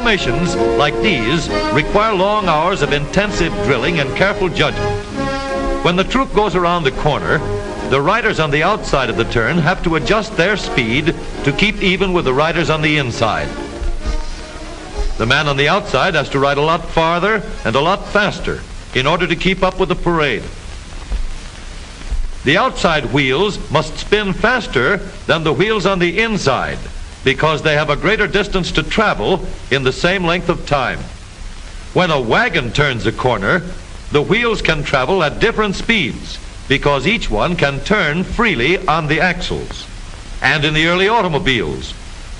Formations like these require long hours of intensive drilling and careful judgment. When the troop goes around the corner, the riders on the outside of the turn have to adjust their speed to keep even with the riders on the inside. The man on the outside has to ride a lot farther and a lot faster in order to keep up with the parade. The outside wheels must spin faster than the wheels on the inside because they have a greater distance to travel in the same length of time. When a wagon turns a corner, the wheels can travel at different speeds because each one can turn freely on the axles. And in the early automobiles,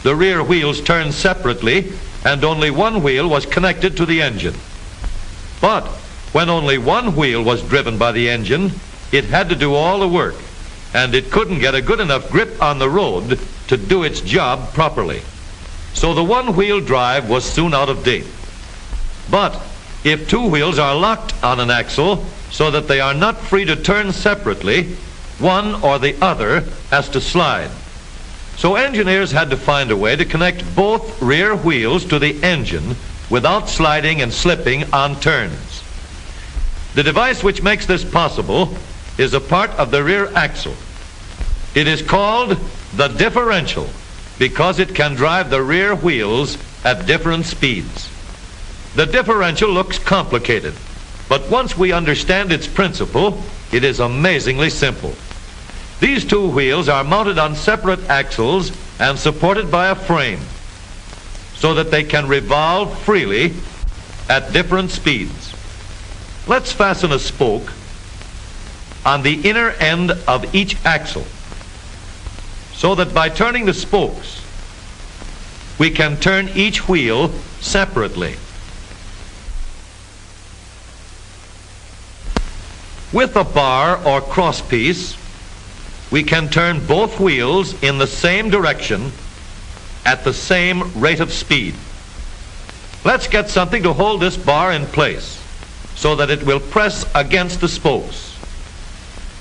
the rear wheels turned separately and only one wheel was connected to the engine. But when only one wheel was driven by the engine, it had to do all the work, and it couldn't get a good enough grip on the road to do its job properly. So the one-wheel drive was soon out of date. But if two wheels are locked on an axle so that they are not free to turn separately, one or the other has to slide. So engineers had to find a way to connect both rear wheels to the engine without sliding and slipping on turns. The device which makes this possible is a part of the rear axle. It is called the differential because it can drive the rear wheels at different speeds. The differential looks complicated, but once we understand its principle, it is amazingly simple. These two wheels are mounted on separate axles and supported by a frame so that they can revolve freely at different speeds. Let's fasten a spoke on the inner end of each axle so that by turning the spokes, we can turn each wheel separately. With a bar or crosspiece, we can turn both wheels in the same direction at the same rate of speed. Let's get something to hold this bar in place so that it will press against the spokes.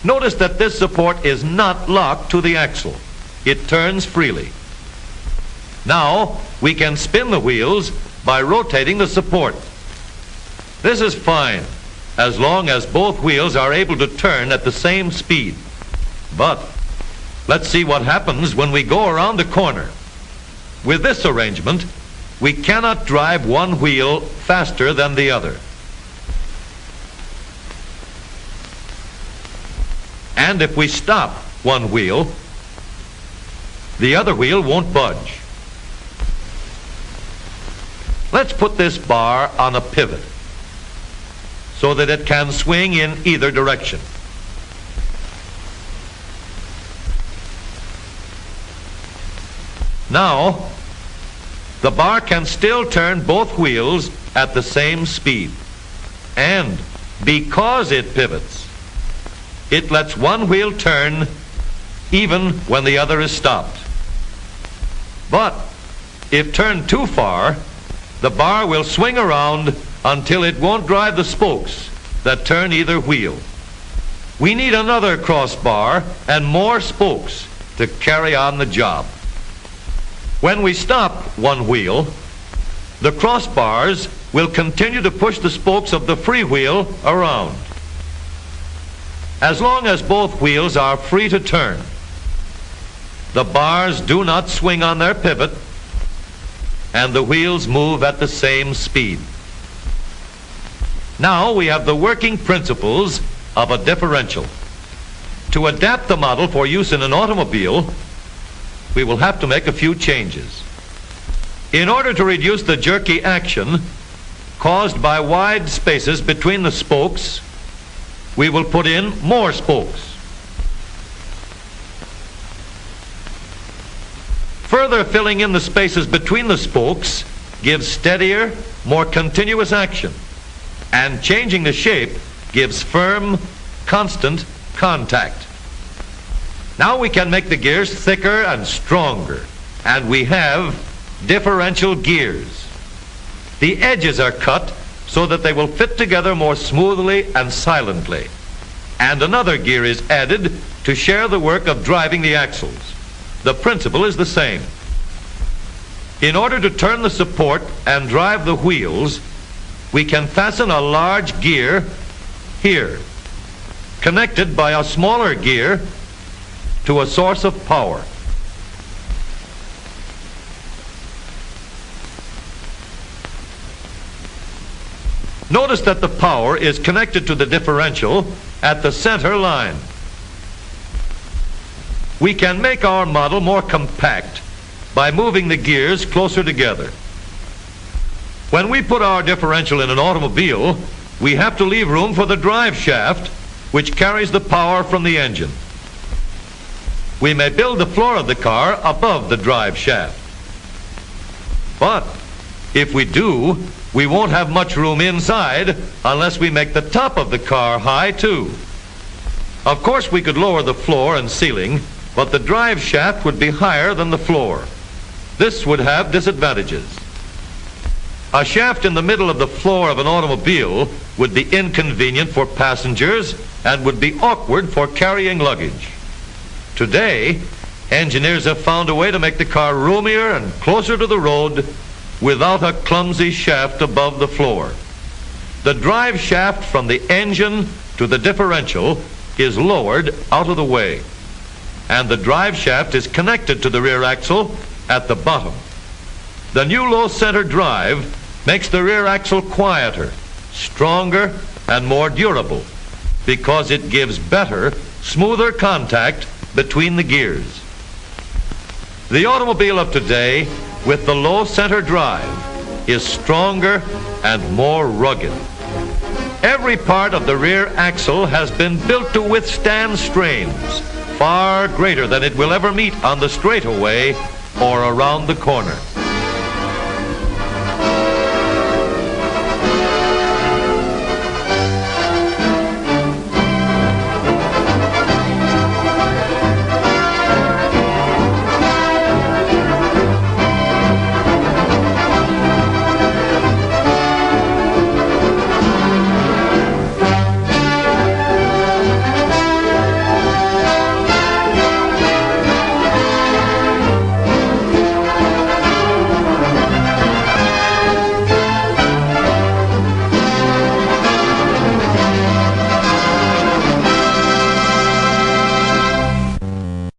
Notice that this support is not locked to the axle. It turns freely. Now we can spin the wheels by rotating the support. This is fine as long as both wheels are able to turn at the same speed. But let's see what happens when we go around the corner. With this arrangement, we cannot drive one wheel faster than the other. And if we stop one wheel, the other wheel won't budge. Let's put this bar on a pivot so that it can swing in either direction. Now, the bar can still turn both wheels at the same speed. And because it pivots, it lets one wheel turn even when the other is stopped. But if turned too far, the bar will swing around until it won't drive the spokes that turn either wheel. We need another crossbar and more spokes to carry on the job. When we stop one wheel, the crossbars will continue to push the spokes of the free wheel around. As long as both wheels are free to turn, the bars do not swing on their pivot and the wheels move at the same speed. Now we have the working principles of a differential. To adapt the model for use in an automobile, we will have to make a few changes. In order to reduce the jerky action caused by wide spaces between the spokes, we will put in more spokes. Further filling in the spaces between the spokes gives steadier, more continuous action, and changing the shape gives firm, constant contact. Now we can make the gears thicker and stronger, and we have differential gears. The edges are cut so that they will fit together more smoothly and silently. And another gear is added to share the work of driving the axles. The principle is the same. In order to turn the support and drive the wheels, we can fasten a large gear here, connected by a smaller gear to a source of power. Notice that the power is connected to the differential at the center line. We can make our model more compact by moving the gears closer together. When we put our differential in an automobile, we have to leave room for the drive shaft, which carries the power from the engine. We may build the floor of the car above the drive shaft. But if we do, we won't have much room inside unless we make the top of the car high too. Of course, we could lower the floor and ceiling, but the drive shaft would be higher than the floor. This would have disadvantages. A shaft in the middle of the floor of an automobile would be inconvenient for passengers and would be awkward for carrying luggage. Today, engineers have found a way to make the car roomier and closer to the road without a clumsy shaft above the floor. The drive shaft from the engine to the differential is lowered out of the way, and the drive shaft is connected to the rear axle at the bottom. The new low center drive makes the rear axle quieter, stronger, and more durable because it gives better, smoother contact between the gears. The automobile of today with the low center drive is stronger and more rugged. Every part of the rear axle has been built to withstand strains far greater than it will ever meet on the straightaway or around the corner.